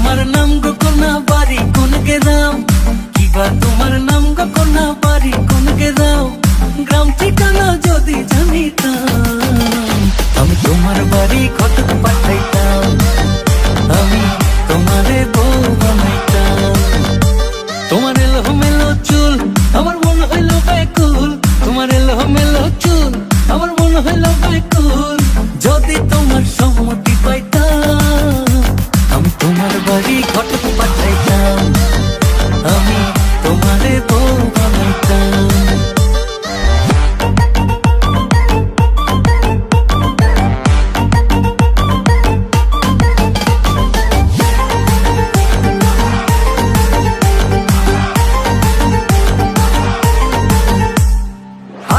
তোমার নাম গো কোনা বাড়ি কোন গ্রাম, কিবা তোমার নাম গো কোনা বাড়ি কোন গ্রাম, গ্রাম ঠিকানা যদি জানিতাম আমি তোমার বাড়ি ঘটক পাঠাইতাম, আমি তোমারে বউ বানাইতাম। তোমার এলো মেলো চুল আমার মন হইল ব্যাকুল, তোমার এলো মেলো চুল আমার মন হইল ব্যাকুল, যদি তোমার সম্মতি পাইতাম আমি তোমার বাড়ি ঘটক পাঠাইতাম, আমি তোমারে বউ বানাইতাম।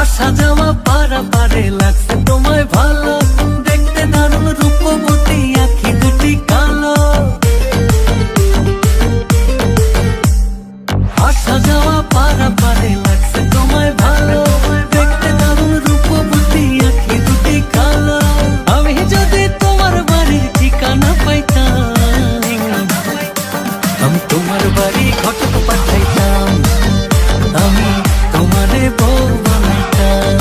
আসা যাওয়া পারাপারে লাগছে তোমায় ভালো, দেখতে দারুণ রূপবতী আঁখি দুটি কালো। আসা যাওয়া পারাপারে লাগছে তোমায় ভালো, দেখতে দারুণ রূপবতী আঁখি দুটি কালো। আমি যদি তোমার বাড়ির ঠিকানা পাইতাম আমি তোমার বাড়ি ঘটক পাঠাইতাম, আমি তোমারে বউ বানাইতাম।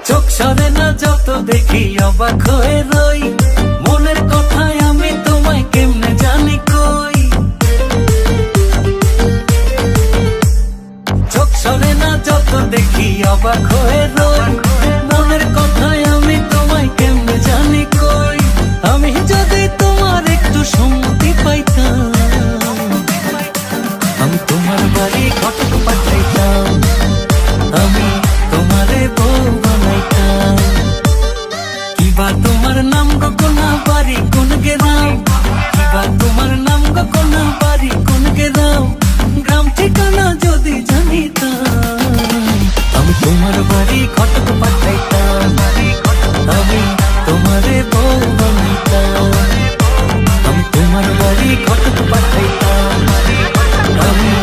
চোখ সরে না যত দেখি অবাক হয়ে